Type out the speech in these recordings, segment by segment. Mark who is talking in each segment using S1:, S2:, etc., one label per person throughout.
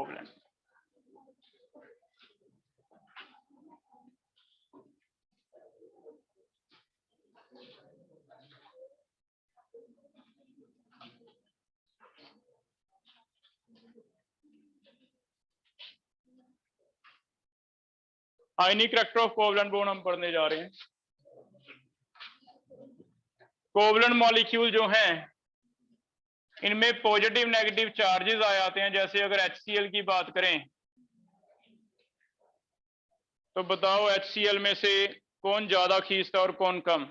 S1: Covalent. Ionic character of covalent bond हम पढ़ने जा रहे हैं। कोवलेंट मॉलिक्यूल जो हैं इनमें पॉजिटिव नेगेटिव चार्जेस आ जाते हैं। जैसे अगर HCl की बात करें तो बताओ HCl में से कौन ज्यादा खींचता और कौन कम?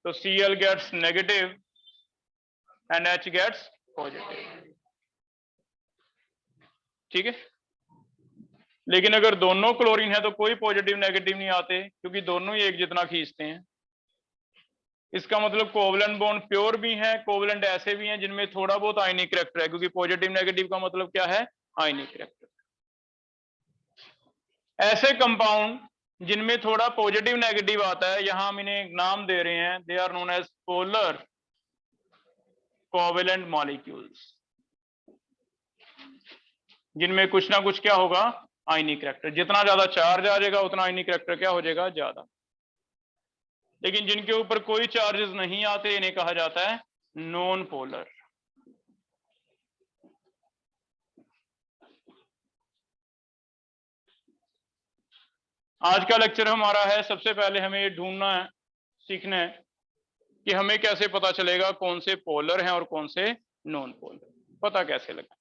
S1: तो Cl gets negative and H gets positive. ठीक है, लेकिन अगर दोनों क्लोरीन है तो कोई पॉजिटिव नेगेटिव नहीं आते क्योंकि दोनों ही एक जितना खींचते हैं। इसका मतलब कोवलेंट बॉन्ड प्योर भी है, कोवलेंट ऐसे भी हैं जिनमें थोड़ा बहुत आयनिक करैक्टर है, क्योंकि पॉजिटिव नेगेटिव का मतलब क्या है? आयनिक करैक्टर। ऐसे कंपाउंड जिनमें थोड़ा पॉजिटिव नेगेटिव आता है, यहां हम इन्हें नाम दे रहे हैं, they are known as polar covalent molecules, जिनमें कुछ ना कुछ क्या होगा? Ionic character. जितना ज्यादा चार्ज आ जाएगा उतना आयनिक करैक्टर क्या हो जाएगा? ज्यादा। लेकिन जिनके ऊपर कोई चार्जेस नहीं आते इन्हें कहा जाता है नॉन पोलर। आज का लेक्चर हमारा है, सबसे पहले हमें ये ढूंढना है, सीखना है कि हमें कैसे पता चलेगा कौन से पोलर हैं और कौन से नॉन पोलर, पता कैसे लगा।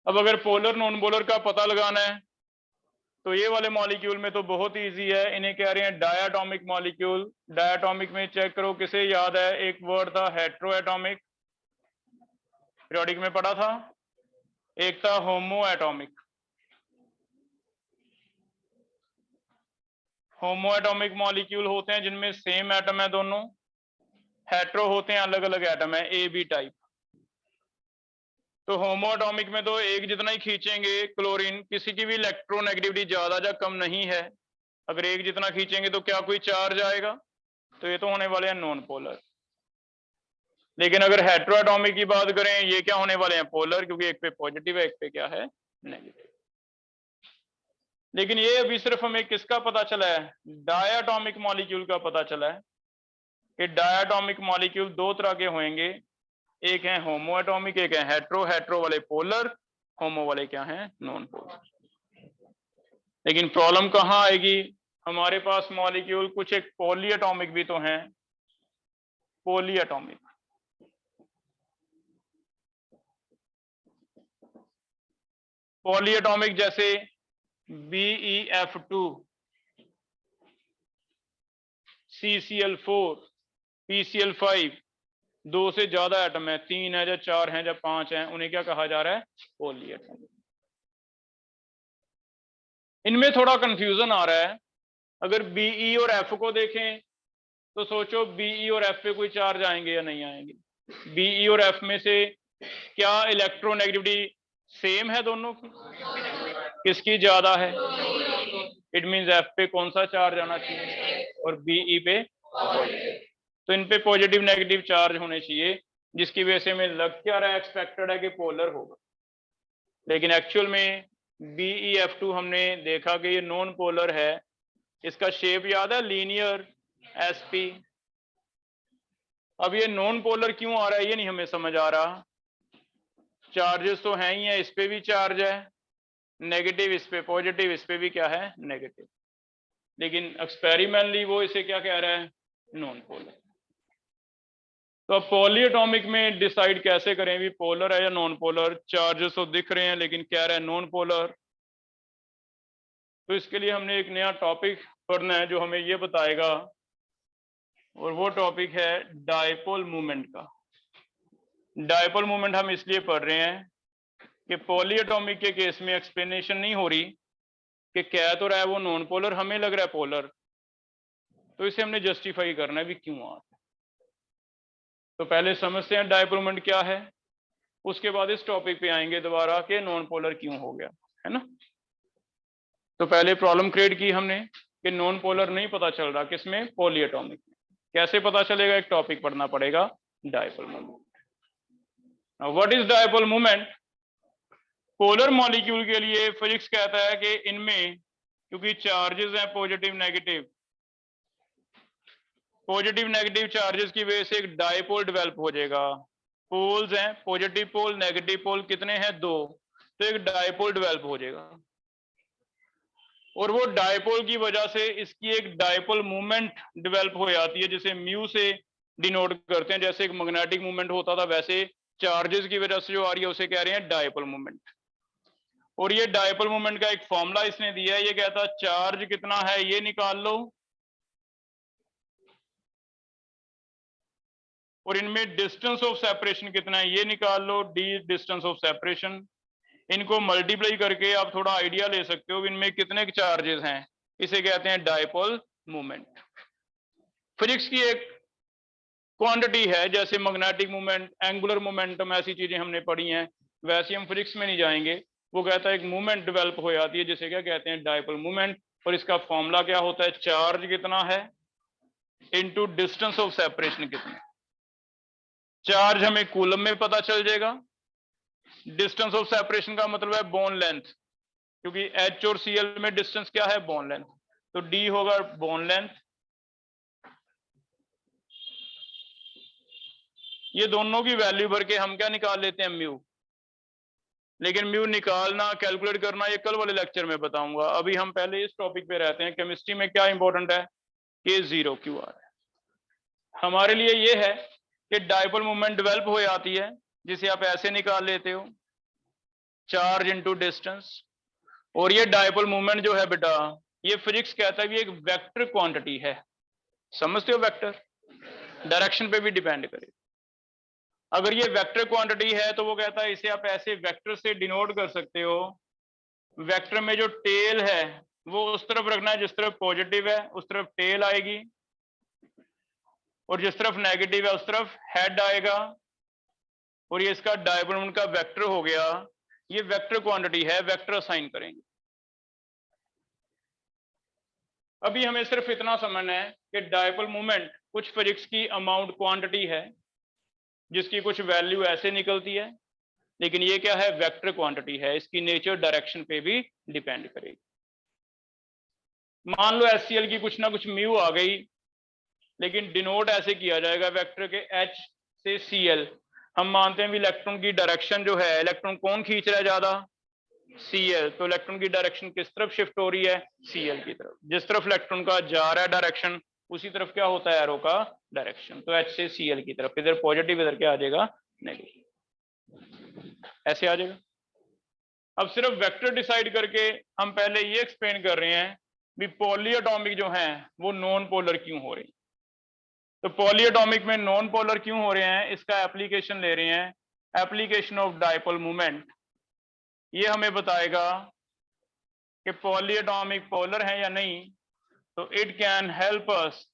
S1: अब अगर पोलर नॉन पोलर का पता लगाना है तो ये वाले मॉलिक्यूल में तो बहुत ही इजी है, इन्हें कह रहे हैं डायटोमिक मॉलिक्यूल। डायटोमिक में चेक करो किसे याद है, एक वर्ड था हेट्रो एटॉमिक, पीरियोडिक में पढ़ा था, एक था होमो एटॉमिक। होमो एटॉमिक मॉलिक्यूल होते हैं जिनमें सेम एटम है दोनों, हेट्रो होते हैं अलग अलग एटम है, ए बी टाइप। तो होमो एटॉमिक में तो एक जितना ही खींचेंगे क्लोरीन, किसी की भी इलेक्ट्रोनेगेटिविटी ज्यादा या कम नहीं है, अगर एक जितना खींचेंगे तो क्या कोई चार्ज आएगा? तो ये तो होने वाले हैं नॉन पोलर। लेकिन अगर हेट्रो एटॉमिक की बात करें, ये क्या होने वाले हैं? पोलर, क्योंकि एक पे पॉजिटिव है एक पे क्या है? नेगेटिव। लेकिन ये अभी सिर्फ हमें किसका पता चला है? डायटोमिक मॉलिक्यूल का पता चला है कि डायटोमिक मॉलिक्यूल दो तरह के होंगे, एक है होमो एटॉमिक, एक है हेट्रो। हेट्रो वाले पोलर, होमो वाले क्या हैं? Non polar. लेकिन प्रॉब्लम कहां आएगी? हमारे पास मॉलिक्यूल कुछ एक पॉली एटॉमिक भी तो हैं, पॉली एटॉमिक। पॉली एटॉमिक जैसे BeF2, CCl4, PCl5, दो से ज्यादा एटम है, तीन है या चार है या पांच है, उन्हें क्या कहा जा रहा है? Poly atomic. इनमें थोड़ा कंफ्यूजन आ रहा है। अगर Be और F को देखें तो सोचो Be और F पे कोई चार्ज आएंगे या नहीं आएंगे? Be और F में से क्या इलेक्ट्रोनेगेटिविटी सेम है दोनों की? किसकी ज्यादा है? इट मींस F पे कौन सा चार्ज आना चाहिए और Be पे? तो इन पे पॉजिटिव नेगेटिव चार्ज होने चाहिए, जिसकी वजह से हमें लग क्या रहा है? एक्सपेक्टेड है कि पोलर होगा। लेकिन एक्चुअल में BeF2 हमने देखा कि ये नॉन पोलर है। इसका शेप याद है? Linear sp। अब ये नॉन पोलर क्यों आ रहा है ये नहीं हमें समझ आ रहा। चार्जेस तो हैं ही है, इस पे भी चार्ज है नेगेटिव, इस पे पॉजिटिव, इस पे भी क्या है? नेगेटिव। लेकिन एक्सपेरिमेंटली वो इसे क्या कह रहा है? Non polar. तो अब पॉली एटॉमिक में डिसाइड कैसे करें भी पोलर है या नॉन पोलर? चार्जेस तो दिख रहे हैं लेकिन कह रहे हैं नॉन पोलर। तो इसके लिए हमने एक नया टॉपिक पढ़ना है जो हमें ये बताएगा, और वो टॉपिक है डायपोल मूवमेंट का। डायपोल मूवमेंट हम इसलिए पढ़ रहे हैं कि पॉली एटॉमिक के केस में एक्सप्लेनेशन नहीं हो रही कि कह तो रहा है वो नॉन पोलर, हमें लग रहा है पोलर, तो इसे हमने जस्टिफाई करना है भी क्यों आता है। तो पहले समझते हैं डायपोल मूवमेंट क्या है, उसके बाद इस टॉपिक पे आएंगे दोबारा कि नॉन पोलर क्यों हो गया, है ना। तो पहले प्रॉब्लम क्रिएट की हमने कि नॉन पोलर नहीं पता चल रहा, किसमें? Poly atomic. कैसे पता चलेगा? एक टॉपिक पढ़ना पड़ेगा, dipole movement. What is dipole moment? Polar molecule के लिए फिजिक्स कहता है कि इनमें क्योंकि चार्जेस हैं positive negative, positive negative charges की वजह से एक डायपोल डेवलप हो जाएगा। पोल्स हैं, पॉजिटिव पोल नेगेटिव पोल कितने हैं? 2, तो एक डायपोल डेवलप हो जाएगा और वो डायपोल की वजह से इसकी एक डायपोल मूवमेंट डेवलप हो जाती है जिसे म्यू से डिनोट करते हैं। जैसे एक मैग्नेटिक मूवमेंट होता था वैसे चार्जेस की वजह से जो आ रही है उसे कह रहे हैं डायपोल मूवमेंट। और ये डायपोल मूवमेंट का एक फॉर्मूला इसने दिया है, ये कहता चार्ज कितना है ये निकाल लो और इनमें डिस्टेंस ऑफ सेपरेशन कितना है ये निकाल लो, डी डिस्टेंस ऑफ सेपरेशन। इनको मल्टीप्लाई करके आप थोड़ा आइडिया ले सकते हो इनमें कितने चार्जेस हैं, इसे कहते हैं डायपोल मूवमेंट। फिजिक्स की एक क्वांटिटी है, जैसे मैग्नेटिक मूवमेंट, एंगुलर मोमेंटम, ऐसी चीजें हमने पढ़ी हैं, वैसे हम फिजिक्स में नहीं जाएंगे। वो कहता है एक मूवमेंट डेवलप हो जाती है जिसे क्या कहते हैं डायपोल मूवमेंट, और इसका फॉर्मूला क्या होता है? चार्ज कितना है इनटू डिस्टेंस ऑफ सेपरेशन कितना। चार्ज हमें कूलम में पता चल जाएगा, डिस्टेंस ऑफ सेपरेशन का मतलब है बोन लेंथ, क्योंकि H और Cl में डिस्टेंस क्या है? बोन लेंथ, तो D होगा बोन लेंथ। ये दोनों की वैल्यू भर के हम क्या निकाल लेते हैं? म्यू। लेकिन म्यू निकालना, कैलकुलेट करना ये कल वाले लेक्चर में बताऊंगा। अभी हम पहले इस टॉपिक पे रहते हैं। केमिस्ट्री में क्या इंपॉर्टेंट है कि जीरो क्यू आर है। हमारे लिए ये है कि डायपोल मूवमेंट डेवलप हो जाती है जिसे आप ऐसे निकाल लेते हो, चार्ज इनटू डिस्टेंस। और ये डायपोल मूवमेंट जो है बेटा, ये फिजिक्स कहता है कि एक वेक्टर क्वांटिटी है। समझते हो? वेक्टर डायरेक्शन पे भी डिपेंड करे। अगर ये वेक्टर क्वांटिटी है तो वो कहता है इसे आप ऐसे वेक्टर से डिनोट कर सकते हो। वेक्टर में जो टेल है वो उस तरफ रखना है जिस तरफ पॉजिटिव है उस तरफ टेल आएगी, और जिस तरफ नेगेटिव है उस तरफ हेड आएगा, और ये इसका डायपोल मोमेंट का वेक्टर हो गया। ये वेक्टर क्वांटिटी है, वेक्टर असाइन करेंगे। अभी हमें सिर्फ इतना समझना है कि डायपोल मोमेंट कुछ फिजिक्स की अमाउंट क्वांटिटी है जिसकी कुछ वैल्यू ऐसे निकलती है, लेकिन ये क्या है? वेक्टर क्वांटिटी है, इसकी नेचर डायरेक्शन पे भी डिपेंड करेगी। मान लो HCl की कुछ ना कुछ म्यू आ गई, लेकिन डिनोट ऐसे किया जाएगा वेक्टर के H से Cl। हम मानते हैं भी इलेक्ट्रॉन की डायरेक्शन जो है, इलेक्ट्रॉन कौन खींच रहा है ज्यादा? Cl। तो इलेक्ट्रॉन की डायरेक्शन किस तरफ शिफ्ट हो रही है? Cl की तरफ। जिस तरफ इलेक्ट्रॉन का जा रहा है डायरेक्शन उसी तरफ क्या होता है? एरो का डायरेक्शन। तो H से Cl की तरफ, इधर पॉजिटिव इधर क्या आ जाएगा? नेगेटिव, ऐसे आ जाएगा। अब सिर्फ वेक्टर डिसाइड करके हम पहले ये एक्सप्लेन कर रहे हैं भी पॉलीएटॉमिक जो हैं वो नॉन पोलर क्यों हो रही। तो पॉलीएटॉमिक में नॉन पोलर क्यों हो रहे हैं, इसका एप्लीकेशन ले रहे हैं, एप्लीकेशन ऑफ डायपोल मूवमेंट। ये हमें बताएगा कि पॉलीएटॉमिक पोलर है या नहीं। तो it can help us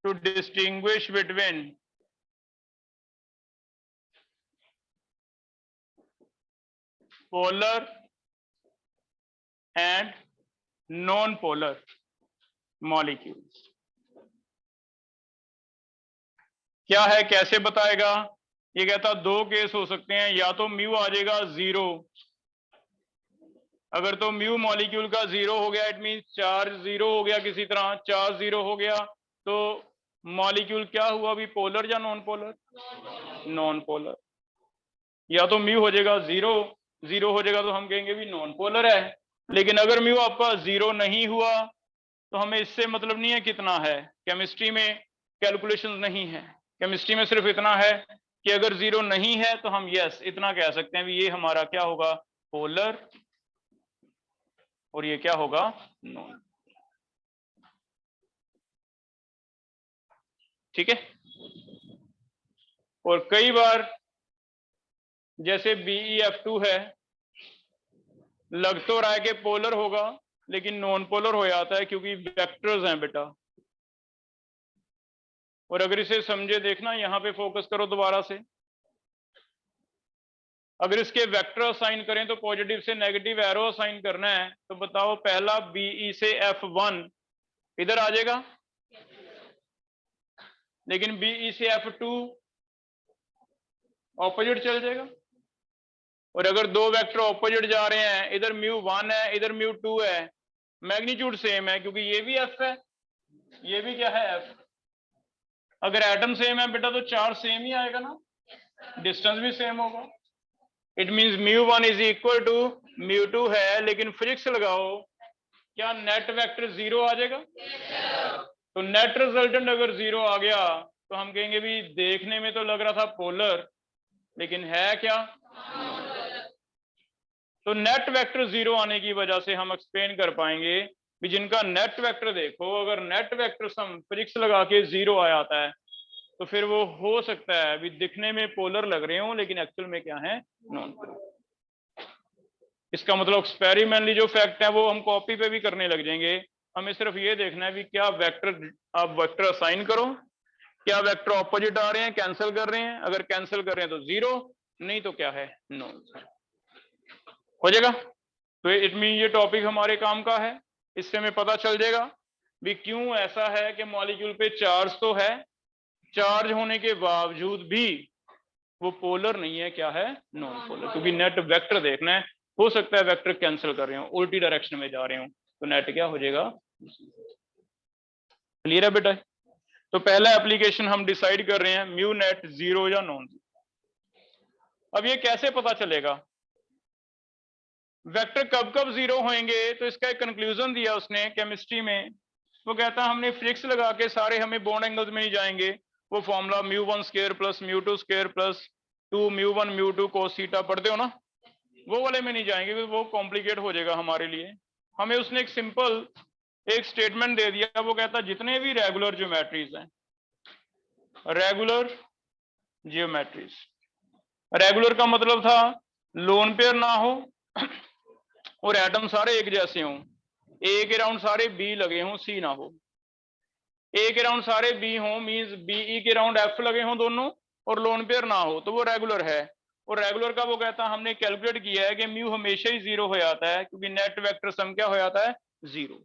S1: to distinguish between polar and non polar molecules. क्या है, कैसे बताएगा? ये कहता दो केस हो सकते हैं, या तो म्यू आ जाएगा 0। अगर तो म्यू मॉलिक्यूल का 0 हो गया, इट मीन चार्ज 0 हो गया, किसी तरह चार्ज 0 हो गया, तो मॉलिक्यूल क्या हुआ अभी? पोलर या नॉन पोलर? Non polar. या तो म्यू हो जाएगा 0 हो जाएगा तो हम कहेंगे भी नॉन पोलर है। लेकिन अगर म्यू आपका 0 नहीं हुआ तो हमें इससे मतलब नहीं है कितना है। केमिस्ट्री में कैलकुलेशन नहीं है, केमिस्ट्री में सिर्फ इतना है कि अगर 0 नहीं है तो हम यस इतना कह सकते हैं भी ये हमारा क्या होगा? पोलर, और ये क्या होगा? नॉन। ठीक है। और कई बार जैसे BeF2 है, लग तो रहा है कि पोलर होगा लेकिन नॉन पोलर हो जाता है क्योंकि वेक्टर्स हैं बेटा। और अगर इसे समझे, देखना यहां पे फोकस करो दोबारा से। अगर इसके वेक्टर असाइन करें तो पॉजिटिव से नेगेटिव एरो असाइन करना है, तो बताओ पहला BE से F1 इधर आ जाएगा, लेकिन BE से F2 ऑपोजिट चल जाएगा। और अगर दो वेक्टर ऑपोजिट जा रहे हैं, इधर μ1 है इधर μ2 है, मैग्नीट्यूड सेम है क्योंकि ये भी F है ये भी क्या है F। अगर एटम सेम है बेटा तो चार्ज सेम ही आएगा ना, डिस्टेंस भी सेम होगा। It means μ1 is equal to μ2 है, लेकिन फिजिक्स लगाओ, क्या नेट वेक्टर 0 आ जाएगा? तो नेट रिजल्टेंट अगर 0 आ गया तो हम कहेंगे भी देखने में तो लग रहा था पोलर, लेकिन है क्या? तो नेट वेक्टर 0 आने की वजह से हम एक्सप्लेन कर पाएंगे भी जिनका नेट वेक्टर देखो, अगर नेट वेक्टर सम फिजिक्स लगा के 0 आ जाता है तो फिर वो हो सकता है भी दिखने में पोलर लग रहे हो लेकिन एक्चुअल में क्या है? Non polar. इसका मतलब एक्सपेरिमेंटली जो फैक्ट है वो हम कॉपी पे भी करने लग जाएंगे। हमें सिर्फ ये देखना है भी क्या वेक्टर, आप वेक्टर असाइन करो, क्या वेक्टर ऑपोजिट आ रहे हैं, कैंसिल कर रहे हैं, अगर कैंसिल कर रहे हैं तो 0, नहीं तो क्या है? नॉन। हो जाएगा। तो इट मीन ये टॉपिक हमारे काम का है, इससे हमें पता चल जाएगा भी क्यों ऐसा है कि मॉलिक्यूल पे चार्ज तो है, चार्ज होने के बावजूद भी वो पोलर नहीं है, क्या है? Non polar. क्योंकि नेट वेक्टर देखना है, हो सकता है वेक्टर कैंसिल कर रहे हो, उल्टी डायरेक्शन में जा रहे हो, तो नेट क्या हो जाएगा? क्लियर है बेटा? तो पहला एप्लीकेशन हम डिसाइड कर रहे हैं म्यू नेट 0 या नॉन 0। अब ये कैसे पता चलेगा वेक्टर कब कब 0 होंगे? तो इसका एक कंक्लूजन दिया उसने केमिस्ट्री में, वो कहता है हमने फिजिक्स लगा के सारे हमें बॉन्ड एंगल्स में नहीं जाएंगे, वो formula μ1 square plus μ2 square plus 2 μ1 μ2 cos theta पढ़ते हो ना, वो वाले में नहीं जाएंगे क्योंकि वो कॉम्प्लिकेट हो जाएगा हमारे लिए। हमें उसने एक सिंपल एक स्टेटमेंट दे दिया, वो कहता जितने भी रेगुलर ज्योमेट्रीज हैं, रेगुलर ज्योमेट्रीज, रेगुलर का मतलब था लोन पेयर ना हो और एटम सारे एक जैसे हों, ए के राउंड सारे बी लगे हों, सी ना हो, ए के राउंड सारे बी हों मींस बीई के राउंड एफ लगे हों दोनों, और लोन पेयर ना हो, तो वो रेगुलर है। और रेगुलर का वो कहता है हमने कैलकुलेट किया है कि म्यू हमेशा ही 0 हो जाता है क्योंकि नेट वेक्टर सम क्या हो जाता है? 0।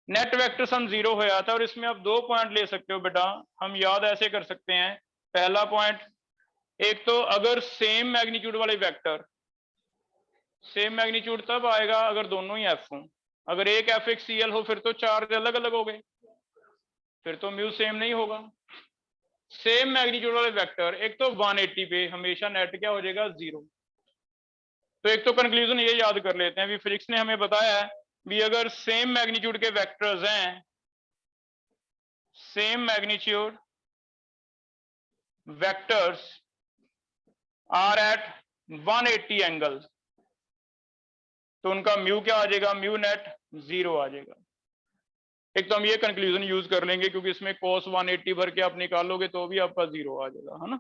S1: नेट वेक्टर सम 0 हो जाता है। और इसमें आप 2 पॉइंट ले सकते हो बेटा, हम याद ऐसे कर सकते हैं। पहला पॉइंट, एक तो अगर सेम मैग्नीट्यूड वाले वेक्टर, सेम मैग्नीट्यूड तब आएगा अगर दोनों ही एफ हों, अगर एक एफ एक सी एल हो फिर तो चार्ज अलग अलग हो गए, फिर तो म्यू सेम नहीं होगा। सेम मैग्नीट्यूड वाले वेक्टर एक तो 180 पे हमेशा नेट क्या हो जाएगा? 0। तो एक तो कंक्लूजन ये याद कर लेते हैं, भी फिजिक्स ने हमें बताया है भी अगर सेम मैग्नीट्यूड के वेक्टर्स हैं, same magnitude vectors are at 180 angle, तो उनका म्यू क्या आ जाएगा? म्यू नेट 0 आ जाएगा। एक तो हम ये कंक्लूजन यूज कर लेंगे क्योंकि इसमें cos 180 भर के आप निकालोगे तो भी आपका 0 आ जाएगा, है ना।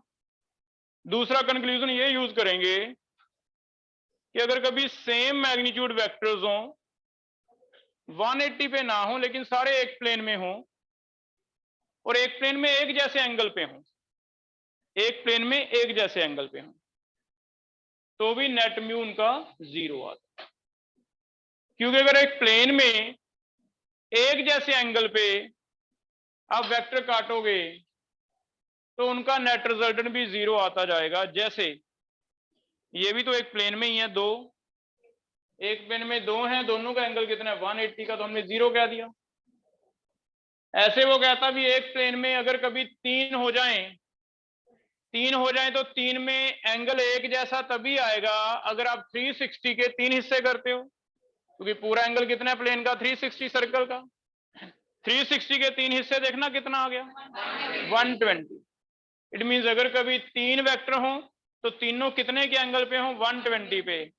S1: दूसरा कंक्लूजन ये यूज करेंगे कि अगर कभी सेम मैग्नीट्यूड वेक्टर्स हों, 180 पे ना हो लेकिन सारे एक प्लेन में हों और एक प्लेन में एक जैसे एंगल पे हों, एक प्लेन में एक जैसे एंगल पे हों, तो भी नेट म्यू उनका 0 आता है। क्योंकि अगर एक प्लेन में एक जैसे एंगल पे आप वेक्टर काटोगे तो उनका नेट रिजल्टेंट भी 0 आता जाएगा। जैसे ये भी तो एक प्लेन में ही है, दो, एक प्लेन में दो हैं, दोनों का एंगल कितना है? 180 का, तो हमने 0 कह दिया। ऐसे वो कहता भी एक प्लेन में अगर कभी तीन हो जाएं तो तीन में एंगल एक जैसा तभी आएगा अगर आप 360 के 3 हिस्से करते हो, क्योंकि पूरा एंगल कितना है प्लेन का? 360 सर्कल का। 360 के 3 हिस्से देखना कितना आ गया? 120। इट मींस अगर कभी 3 वेक्टर हो तो तीनों कितने के एंगल पे हो? 120 पे,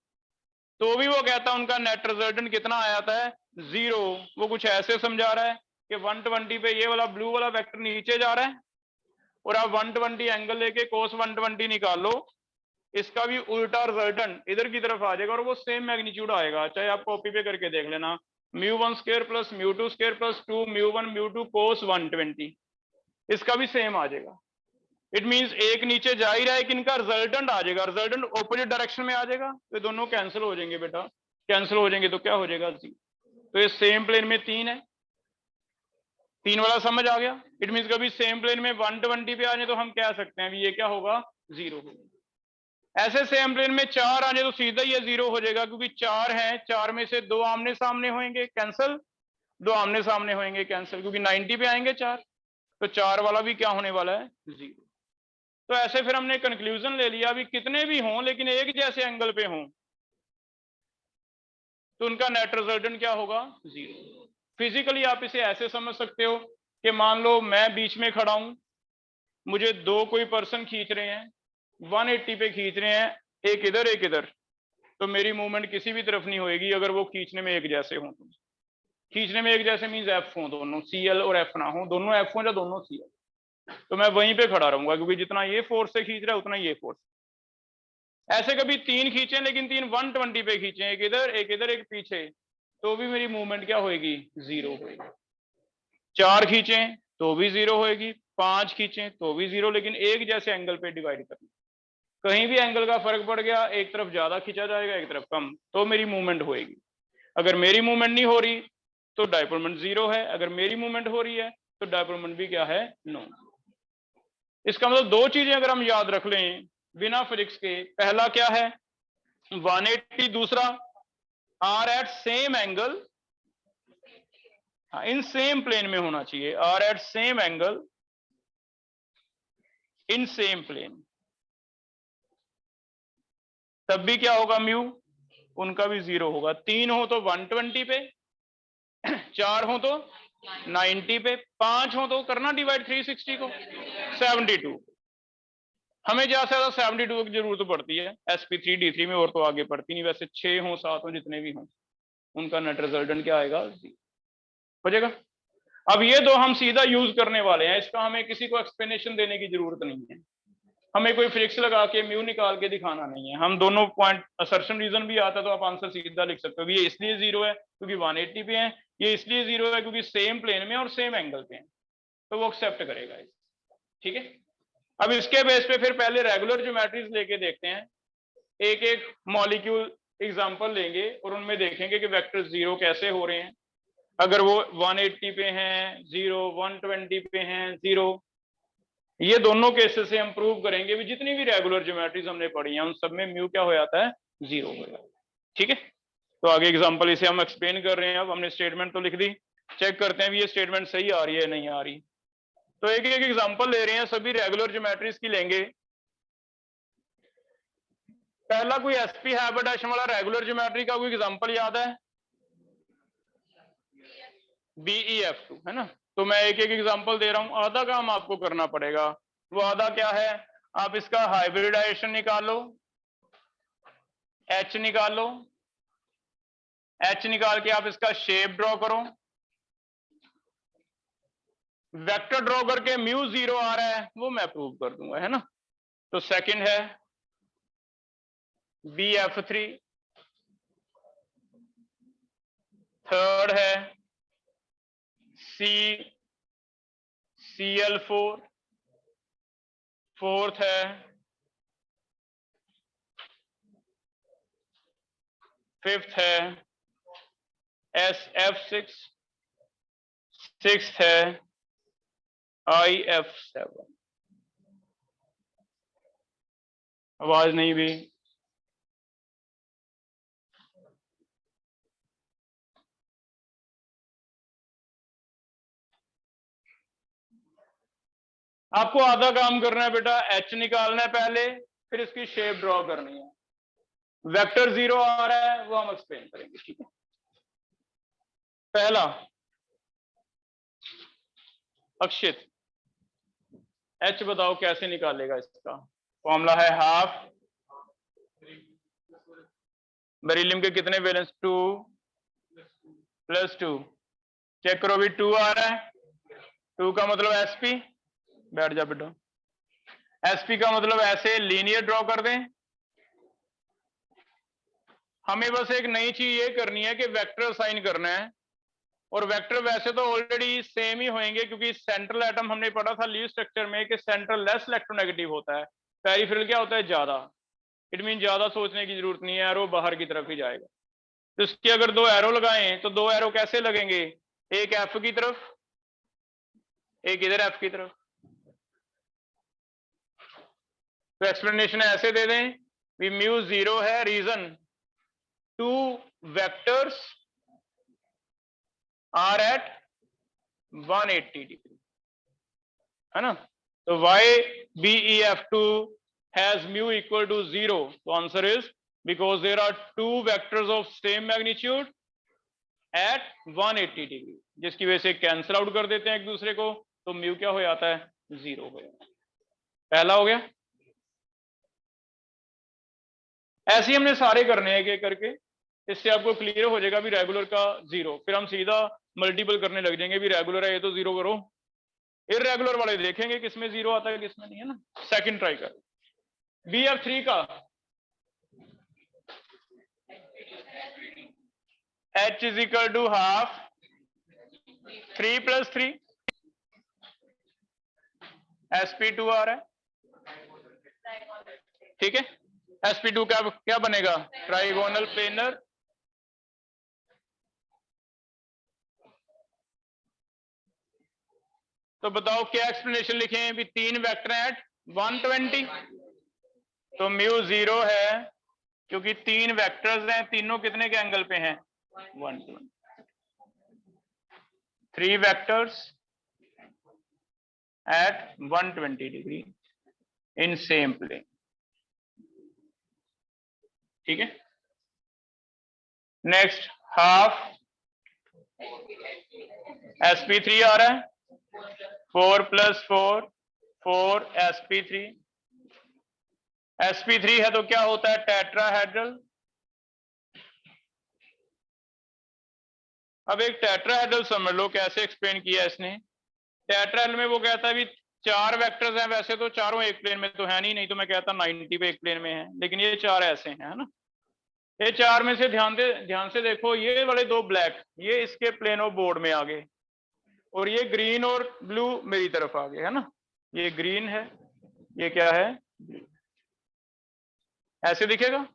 S1: तो भी वो कहता है उनका नेट रिजल्टेंट कितना आ जाता है? 0। वो कुछ ऐसे समझा रहा है कि 120 पे ये वाला ब्लू वाला वेक्टर नीचे जा रहा है और आप 120 एंगल लेके cos 120 निकाल लो, इसका भी उल्टा रिजल्टेंट इधर की तरफ आ जाएगा और वो सेम मैग्नीट्यूड आएगा। चाहे आप कॉपी पे करके देख लेना, μ1 square plus μ2 square plus 2 μ1 μ2 cos 120, इसका भी सेम आ जाएगा। इट मींस एक नीचे जा ही रहा है कि इनका रिजल्टेंट आ जाएगा, रिजल्टेंट ऑपोजिट डायरेक्शन में आ जाएगा, तो दोनों कैंसिल हो जाएंगे बेटा। कैंसिल हो जाएंगे तो क्या हो जाएगा? 0। तो ये सेम प्लेन में 3 है, 3 वाला समझ आ गया? इट मीन कभी सेम प्लेन में 120 पे आ जाए तो हम कह सकते हैं ये क्या होगा, 0 होगा। ऐसे सेम प्लेन में 4 आ जाए तो सीधा ये 0 हो जाएगा, क्योंकि 4 हैं, 4 में से 2 आमने सामने होंगे, कैंसिल, 2 आमने सामने होंगे, कैंसिल, क्योंकि 90 पे आएंगे 4, तो 4 वाला भी क्या होने वाला है, 0। तो ऐसे फिर हमने कंक्लूजन ले लिया, अभी कितने भी हों लेकिन एक जैसे एंगल पे हों तो उनका नेट रिजल्टेंट क्या होगा, 0। फिजिकली आप इसे ऐसे समझ सकते हो कि मान लो मैं बीच में खड़ा हूं, मुझे 2 कोई पर्सन खींच रहे हैं, 180 पे खींच रहे हैं, एक इधर एक इधर, तो मेरी मूवमेंट किसी भी तरफ नहीं होगी अगर वो खींचने में एक जैसे हों। तो खींचने में एक जैसे मींस एफ हो दोनों, सीएल और एफ ना हो, दोनों एफ हो या दोनों सीएल, तो मैं वहीं पे खड़ा रहूंगा, क्योंकि जितना ये फोर्स से खींच रहा है उतना ये फोर्स। ऐसे कभी 3 खींचे लेकिन 3 120 पे खींचे, एक इधर एक पीछे, तो भी मेरी मूवमेंट क्या होगी, 0 होगी। 4 खींचे तो भी 0 होगी, 5 खींचे तो भी 0, लेकिन एक जैसे एंगल पे डिवाइड करना। कहीं भी एंगल का फर्क पड़ गया, एक तरफ ज्यादा खींचा जाएगा एक तरफ कम, तो मेरी मूवमेंट होगी। अगर मेरी मूवमेंट नहीं हो रही तो डाइपोल मोमेंट 0 है, अगर मेरी मूवमेंट हो रही है तो डाइपोल मोमेंट भी क्या है, नो। इसका मतलब 2 चीजें अगर हम याद रख लें बिना फिजिक्स के, पहला क्या है 180, दूसरा are at same angle, in same plane में होना चाहिए, are at same angle in same plane, तब भी क्या होगा म्यू, उनका भी 0 होगा। 3 हो तो 120 पे, 4 हो तो 90 पे, 5 हो तो करना डिवाइड 360 को 72। हमें ज्यादा से ज्यादा 72 की जरूरत पड़ती है sp3 d3 में, और तो आगे पड़ती नहीं, वैसे 6 हो 7 हो जितने भी हों उनका नेट रिजल्टेंट क्या आएगा, हो जाएगा। अब ये 2 हम सीधा यूज करने वाले हैं, इसका हमें किसी को एक्सप्लेनेशन देने की जरूरत नहीं है, हमें कोई फिजिक्स लगा के म्यू निकाल के दिखाना नहीं है। हम दोनों पॉइंट असर्शन रीजन भी आता तो आप आंसर सीधा लिख सकते हो, ये इसलिए 0 है क्योंकि 180 पे है, ये इसलिए 0 है क्योंकि सेम प्लेन में और सेम एंगल पे है, तो वो एक्सेप्ट करेगा। ठीक है, अब इसके बेस पे फिर पहले रेगुलर ज्योमेट्रीज लेके देखते हैं, एक एक मॉलिक्यूल एग्जांपल लेंगे और उनमें देखेंगे कि वेक्टर 0 कैसे हो रहे हैं। अगर वो 180 पे हैं 0, 120 पे हैं 0, ये दोनों केसेस से हम प्रूव करेंगे भी जितनी भी रेगुलर ज्योमेट्रीज हमने पढ़ी हैं उन सब में म्यू क्या हो जाता है, 0 हो जाता है। ठीक है, तो आगे एग्जांपल इसे हम एक्सप्लेन कर रहे हैं। अब हमने स्टेटमेंट तो लिख दी, चेक करते हैं भी ये स्टेटमेंट सही आ रही है नहीं आ रही। तो एक एक एग्जांपल ले रहे हैं, सभी रेगुलर ज्योमेट्रीज की लेंगे। पहला कोई एसपी हैबिटेशन वाला रेगुलर ज्योमेट्री का कोई एग्जांपल याद है, BEF2 है ना। तो मैं एक एक एग्जांपल दे रहा हूं, आधा काम आपको करना पड़ेगा। वो आधा क्या है, आप इसका हाइब्रिडाइजेशन निकालो, H निकालो, H निकाल के आप इसका शेप ड्रॉ करो, वेक्टर ड्रॉ करके म्यू 0 आ रहा है वो मैं प्रूव कर दूंगा, है ना। तो सेकंड है BF3, थर्ड है CL4, फोर्थ है फिफ्थ है SF6, सिक्स्थ है IF7। आवाज नहीं भी, आपको आधा काम करना है बेटा, H निकालना है पहले, फिर इसकी शेप ड्रॉ करनी है। वेक्टर 0 आ रहा है वो हम एक्सप्लेन करेंगे। ठीक है, पहला अक्षित, H बताओ कैसे निकालेगा, इसका फॉर्मूला है हाफ बेरिलियम के कितने वैलेंस, 2 + 2, चेक करो भी 2 आ रहा है, 2 का मतलब sp, बैठ जा बेटा, sp का मतलब ऐसे लीनियर ड्रॉ कर दें। हमें बस एक नई चीज ये करनी है कि वेक्टर असाइन करना है, और वेक्टर वैसे तो ऑलरेडी सेम ही होंगे क्योंकि सेंट्रल एटम हमने पढ़ा था लीव स्ट्रक्चर में कि सेंट्रल लेस इलेक्ट्रोनेगेटिव होता है, पेरिफेरल क्या होता है ज्यादा। इट मीन ज्यादा सोचने की जरूरत नहीं है, एरो बाहर की तरफ ही जाएगा। तो इसके अगर 2 एरो लगाएं तो 2 एरो कैसे लगेंगे, एक एफ की तरफ एक इधर एफ की तरफ। तो एक्सप्लेनेशन ऐसे दे दें भी म्यू 0 है, reason 2 vectors are at 180 degree, है ना। तो why B E F two has mu equal to 0, तो answer is because there are 2 vectors of same magnitude at 180 degree, जिसकी वजह से कैंसिल आउट कर देते हैं एक दूसरे को, तो म्यू क्या हो जाता है, 0 हो जाता है। पहला हो गया। ऐसे ही हमने सारे करने हैं एक करके, इससे आपको क्लियर हो जाएगा भी रेगुलर का 0, फिर हम सीधा मल्टीपल करने लग जाएंगे भी रेगुलर है ये तो 0 करो, इररेगुलर वाले देखेंगे किसमें 0 आता है किसमें नहीं, है ना। सेकंड ट्राई कर BF3 का H is equal to half 3 + 3 sp2 आ रहा है, ठीक है। sp2 क्या बनेगा, ट्राइगोनल प्लेनर। तो बताओ क्या एक्सप्लेनेशन लिखें भी 3 वेक्टर हैं एट 120, तो म्यू 0 है क्योंकि 3 वेक्टर्स हैं, तीनों कितने के एंगल पे हैं, 120। 3 vectors at 120 degree in same plane, ठीक है। नेक्स्ट हाफ sp3 आ रहा है, 4 + 4 4 sp3, sp3 है तो क्या होता है, टेट्राहेड्रल। अब एक टेट्राहेड्रल समझ लो कैसे एक्सप्लेन किया इसने। टेट्राहेड्रल में वो कहता है भी 4 वेक्टर्स हैं, वैसे तो चारों एक प्लेन में तो है नहीं तो मैं कहता 90 पे एक प्लेन में है, लेकिन ये 4 ऐसे हैं, है ना। ये 4 में से ध्यान से देखो, ये वाले 2 ब्लैक ये इसके प्लेन ऑफ बोर्ड में आ गए, और ये ग्रीन और ब्लू मेरी तरफ आ गए, है ना। ये ग्रीन है, ये क्या है, ऐसे दिखेगा।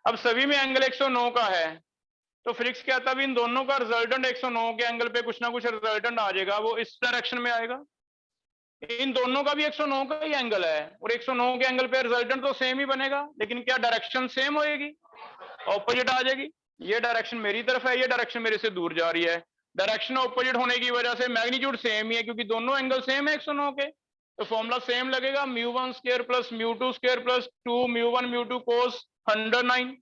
S1: अब सभी में एंगल 109 का है, तो फ्रिक्स कहता है इन दोनों का रिजल्टेंट 109 के एंगल पे कुछ ना कुछ रिजल्टेंट आ जाएगा, वो इस डायरेक्शन में आएगा। इन दोनों का भी 109 का ही एंगल है, और 109 के एंगल पे रिजल्टेंट तो सेम ही बनेगा, लेकिन क्या डायरेक्शन सेम होएगी, ऑपोजिट आ जाएगी। ये डायरेक्शन मेरी तरफ है, ये डायरेक्शन मेरे से दूर जा रही है, डायरेक्शन ऑपोजिट होने की वजह से मैग्नीट्यूड सेम ही है, क्योंकि दोनों एंगल सेम है 109 के, तो फॉर्मूला सेम लगेगा, μ1² + μ2² + 2 μ1 μ2 cos 109।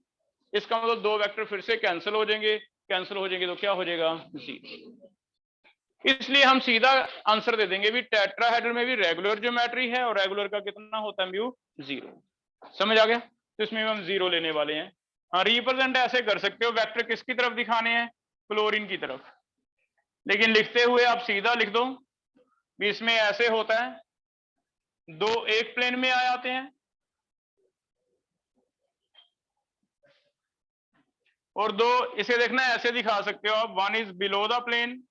S1: इसका मतलब 2 वेक्टर फिर से कैंसिल हो जाएंगे, कैंसिल हो जाएंगे तो क्या हो जाएगा, 0। इसलिए हम सीधा आंसर दे देंगे भी टेट्राहेड्रल में भी रेगुलर ज्योमेट्री है, और रेगुलर का कितना होता है, म्यू 0। समझ आ गया। तो इसमें हम 0 लेने वाले हैं। हाँ, रिप्रेजेंट ऐसे कर सकते हो, वेक्टर किसकी तरफ दिखाने हैं, क्लोरीन की तरफ, लेकिन लिखते हुए आप सीधा लिख दो भी इसमें ऐसे होता है, 2 एक प्लेन में आ जाते हैं, और 2 इसे देखना ऐसे दिखा सकते हो आप, 1 is below the plane,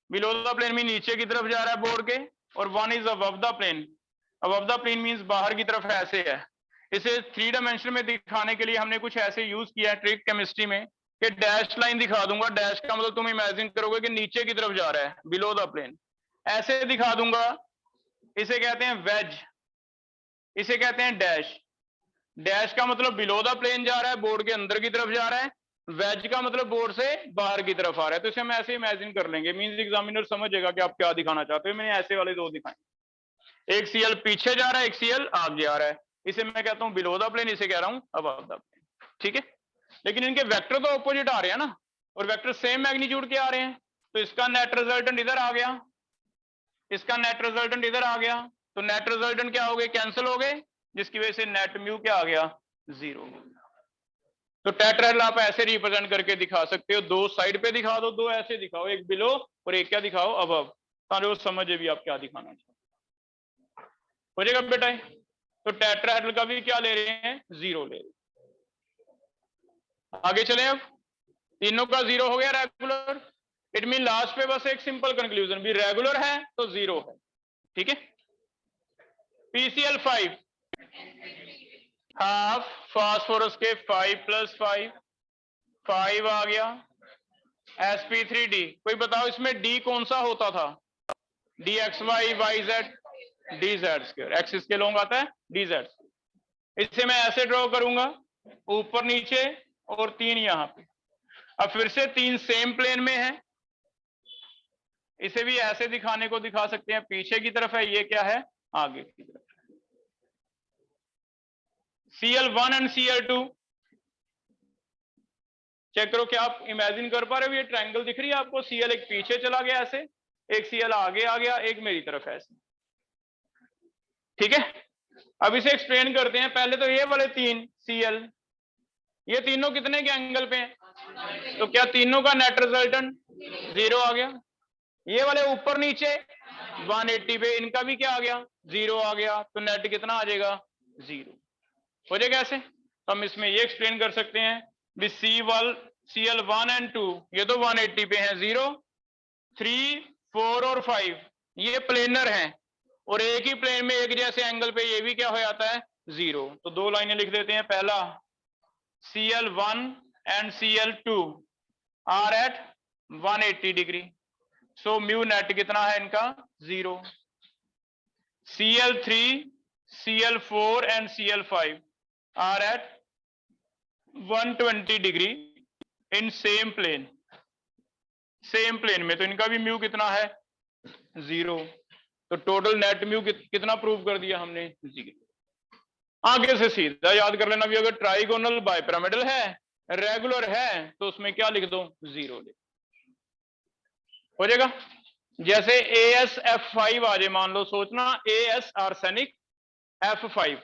S1: below the plane mean नीचे की तरफ जा रहा है बोर्ड के, और 1 is above the plane, above the plane means बाहर की तरफ ऐसे है। इसे 3 डायमेंशन में दिखाने के लिए हमने कुछ ऐसे यूज किया है ट्रिक केमिस्ट्री में, कि डैश लाइन दिखा दूंगा, डैश का मतलब तुम इमेजिन करोगे कि नीचे की तरफ जा रहा है, बिलो द प्लेन, ऐसे दिखा दूंगा, इसे कहते हैं वेज, इसे कहते हैं डैश। डैश का मतलब बिलो द प्लेन जा रहा है, बोर्ड के अंदर की तरफ जा रहा है, वेज का मतलब बोर्ड से बाहर की तरफ आ रहा है, तो इसे हम ऐसे इमेजिन कर लेंगे, मींस एग्जामिनर समझेगा कि आप क्या दिखाना चाहते हो। मैंने ऐसे वाले 2 दिखाए, एक सीएल पीछे जा रहा है, एक सीएल आगे आ रहा है, इसे मैं कहता हूं बिलो द प्लेन, इसे कह रहा हूं अबव द प्लेन, ठीक है। लेकिन इनके वेक्टर तो ऑपोजिट आ रहे हैं ना, और वेक्टर सेम मैग्नीट्यूड के आ रहे हैं, तो इसका नेट रिजल्टेंट इधर आ गया, इसका नेट रिजल्टेंट इधर आ गया, तो नेट रिजल्टेंट क्या हो गए, कैंसिल हो गए, जिसकी वजह से नेट म्यू क्या आ गया, 0। तो टेट्राहेड्रल आप ऐसे रिप्रेजेंट करके दिखा सकते हो, 2 साइड पे दिखा दो, 2 ऐसे दिखाओ, एक बिलो और एक क्या दिखाओ, अबव, ताकि वो समझे भी आप क्या दिखाना चाहते हो जाएगा बेटा। तो टेट्राहेड्रल का भी क्या ले रहे हैं, 0 ले रहे हैं। आगे चले, अब तीनों का 0 हो गया रेगुलर, इट मीन लास्ट पे बस एक सिंपल कंक्लूजन भी रेगुलर है तो 0 है, ठीक है। PCl5 हाफ फास्फोरस के 5 + 5 5 आ गया, sp3d, कोई बताओ इसमें d कौन सा होता था, D X Y Y Z D Z square, X इसके लॉन्ग आता है डी जेड। इसे मैं ऐसे ड्रॉ करूंगा, ऊपर नीचे और 3 यहां पे। अब फिर से 3 सेम प्लेन में है, इसे भी ऐसे दिखाने को दिखा सकते हैं, पीछे की तरफ है, ये क्या है आगे की तरफ। Cl1 एंड Cl2 चेक करो, क्या आप इमेजिन कर पा रहे हो? ये ट्रायंगल दिख रही है आपको? Cl एक पीछे चला गया ऐसे, एक Cl आगे आ गया, एक मेरी तरफ है ऐसे, ठीक है। अब इसे एक्सप्लेन करते हैं। पहले तो ये वाले 3 Cl, ये तीनों कितने के एंगल पे हैं? तो क्या तीनों का नेट रिजल्टेंट 0 आ गया? ये वाले ऊपर नीचे 180 पे, इनका भी क्या आ गया 0 आ गया, तो नेट कितना आ जाएगा 0 हो जाएगा ऐसे। तो हम इसमें ये एक्सप्लेन कर सकते हैं भी Cl1 एंड 2 ये तो 180 पे हैं, 0 3 4 और 5 ये प्लेनर हैं, और एक ही प्लेन में एक जैसे एंगल पे ये भी क्या हो जाता है 0। तो 2 लाइनें लिख देते हैं। पहला Cl1 and Cl2 are at 180 degree, so mu net कितना है इनका 0। Cl3 Cl4 and Cl5 are at 120 degree in same plane, same plane में, तो इनका भी म्यू कितना है 0। तो टोटल नेट म्यू कितना प्रूव कर दिया हमने 0। आगे से सीधा याद कर लेना भी, अगर ट्राइगोनल बाइपिरामिडल है, रेगुलर है, तो उसमें क्या लिख दो 0 लिख, हो जाएगा। जैसे AsF5 आ जाए, मान लो, सोचना As आर्सेनिक F5,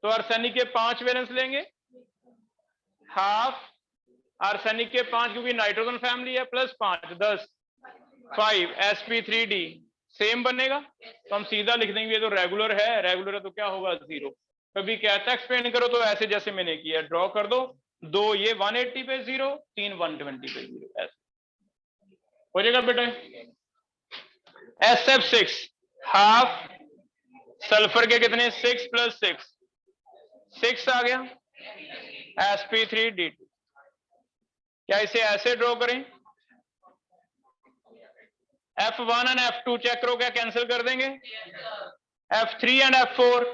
S1: तो आर्सेनिक के 5 वैलेंस लेंगे, हाफ आर्सेनिक के 5, क्योंकि नाइट्रोजन फैमिली है, प्लस 5 10 5 sp3d सेम बनेगा। तो हम सीधा लिख देंगे ये तो रेगुलर है तो क्या होगा 0। कभी कहता एक्सप्लेन करो तो ऐसे जैसे मैंने किया, ड्रॉ कर दो, 2 ये 180 पे 0, 3 120 पे 0, ऐसे हो जाएगा बेटा। SF6 हाफ सल्फर के कितने 6 + 6 6 आ गया, sp3d2। क्या इसे ऐसे ड्रॉ करें? F1 एंड F2 चेक करो, क्या कैंसिल कर देंगे? F3 and F4,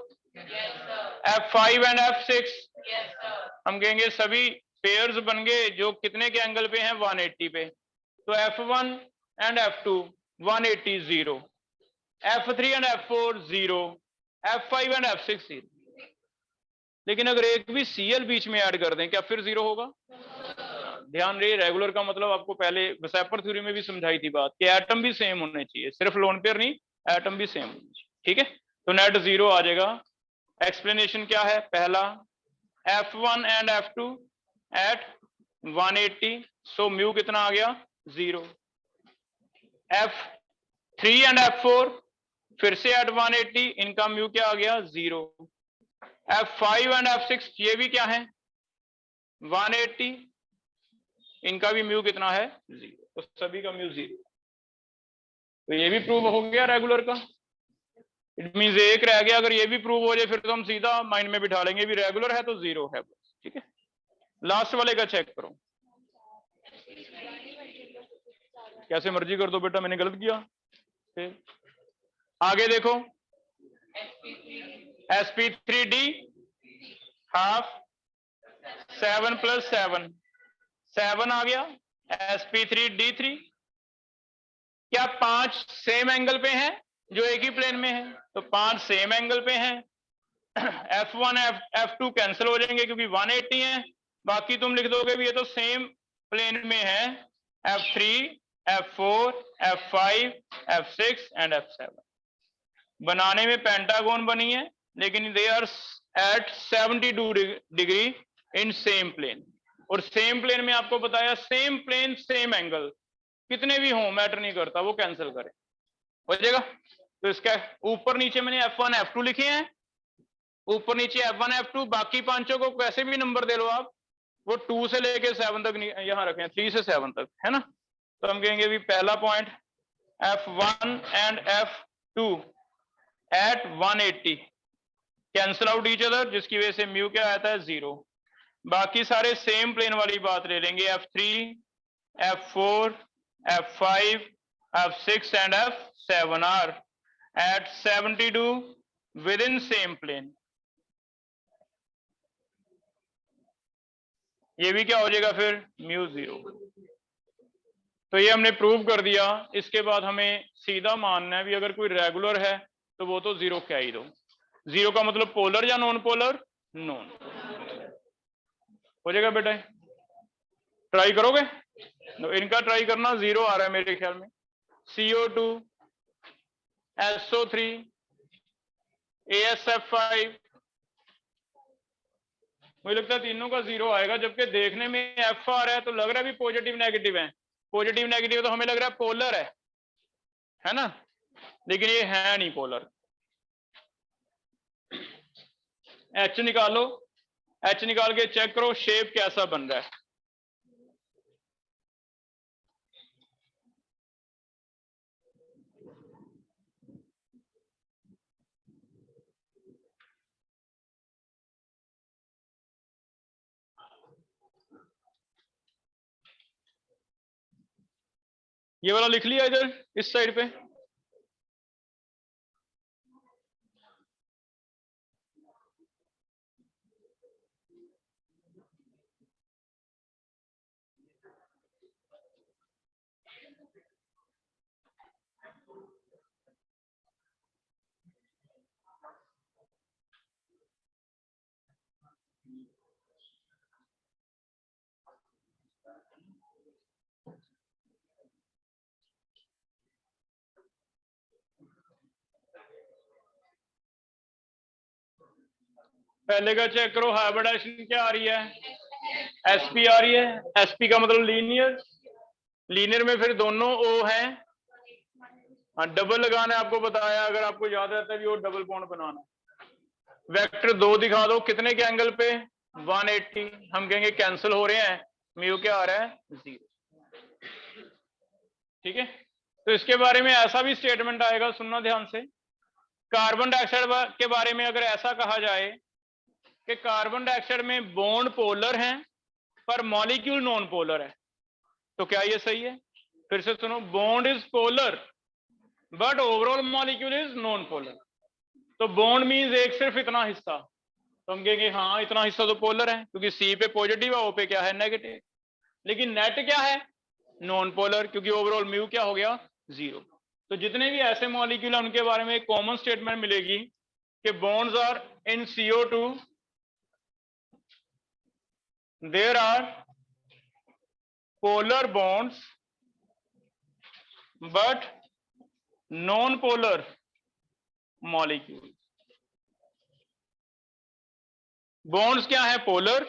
S1: F5 and F6, हम कहेंगे सभी पेयर्स बन गए जो कितने के एंगल पे हैं 180 पे। तो F1 and F2 180 0, F3 and F4 0, F5 and F6 0। लेकिन अगर एक भी Cl बीच में ऐड कर दें, क्या फिर 0 होगा? ध्यान रहे, रेगुलर का मतलब आपको पहले वेसेपर थ्योरी में भी समझाई थी बात कि एटम भी सेम होने चाहिए, सिर्फ लोन पेयर नहीं, एटम भी सेम होने चाहिए, ठीक है। तो नेट 0 आ जाएगा। एक्सप्लेनेशन क्या है? पहला F1 and F2 at 180, so mu कितना आ गया 0। F3 एंड F4 फिर से एट 180, इनका म्यू क्या आ गया 0। F5 एंड F6 ये भी क्या है 180, इनका भी म्यू कितना है 0, तो सभी का म्यू 0। तो ये भी प्रूव हो गया रेगुलर का। इट मींस एक रह गया, अगर ये भी प्रूव हो जाए फिर तो हम सीधा माइंड में बिठा लेंगे भी रेगुलर है तो 0 है बस, ठीक है। लास्ट वाले का चेक करो, कैसे मर्जी कर दो बेटा, मैंने गलत किया। फिर आगे देखो, sp3d हाफ 7 + 7 7 आ गया, sp3d3। क्या 5 सेम एंगल पे हैं जो एक ही प्लेन में है? तो 5 सेम एंगल पे हैं। F1 F2 कैंसिल हो जाएंगे क्योंकि 180 है, बाकी तुम लिख दोगे भी ये तो सेम प्लेन में है, F3 F4 F5 F6 and F7। बनाने में पेंटागन बनी है, लेकिन they are at 72 degree in same plane. और सेम प्लेन में आपको बताया सेम प्लेन सेम एंगल, कितने भी हो मैटर नहीं करता, वो कैंसिल करें हो जाएगा। तो इसका ऊपर नीचे मैंने F1 F2 लिखे हैं, ऊपर नीचे F1 F2, बाकी पांचों को कैसे भी नंबर दे लो आप, वो 2 से लेके 7 तक यहां रखें, 3 से 7 तक, है ना। तो हम कहेंगे भी पहला point F1 and F2 at 180 cancel out each other, जिसकी वजह से म्यू क्या आता है 0। बाकी सारे सेम प्लेन वाली बात ले लेंगे, F3 F4 F5 F6 and F7 are at 72 within same plane. ये भी क्या हो जाएगा फिर μ0। तो ये हमने प्रूव कर दिया। इसके बाद हमें सीधा मानना है भी अगर कोई रेगुलर है तो वो तो जीरो क्या ही दो। जीरो का मतलब पोलर या नॉन पोलर? नॉन। हो जाएगा बेटा, ट्राई करोगे? इनका ट्राई करना। जीरो आ रहा है मेरे ख्याल में। CO2, SO3, ASF5, मुझे लगता है तीनों का जीरो आएगा, जबकि देखने में F आ रहा है तो लग रहा है भी पॉजिटिव नेगेटिव है। पॉजिटिव नेगेटिव तो हमें लग रहा है पोलर है ना, लेकिन ये है नहीं पोलर। H निकालो, H निकाल के चेक करो शेप कैसा बन रहा है। ये वाला लिख लिया इधर इस साइड पे। पहले का चेक करो, हाइब्रिडाइजेशन क्या आ रही है? SP आ रही है। SP का मतलब लीनियर। लीनियर में फिर दोनों O हैं। हाँ, डबल लगाना है आपको बताया, अगर आपको याद रहता है भी वो डबल बॉन्ड बनाना। वेक्टर 2 दिखा दो, कितने के एंगल पे? 180। हम कहेंगे कैंसिल हो रहे हैं, म्यू क्या आ रहा है? 0। ठीक है, तो इसके बारे में ऐसा भी स्टेटमेंट आएगा, सुनना ध्यान से। कार्बन डाइऑक्साइड के बारे में अगर ऐसा कहा जाए कि कार्बन डाइऑक्साइड में बॉन्ड पोलर हैं पर मॉलिक्यूल नॉन पोलर है, तो क्या ये सही है? फिर से सुनो, bond is polar but overall molecule is non polar. तो बॉन्ड मींस एक सिर्फ इतना हिस्सा, तो हम कहेंगे हाँ इतना हिस्सा तो पोलर है, क्योंकि C पे पॉजिटिव है, O पे क्या है? नेगेटिव। लेकिन नेट क्या है? नॉन पोलर, क्योंकि ओवरऑल म्यू क्या हो गया? 0। तो जितने भी ऐसे मॉलिक्यूल हैं उनके बारे में एक कॉमन स्टेटमेंट मिलेगी कि bonds are in CO2 there are polar bonds but non polar molecule. Bonds क्या है? पोलर,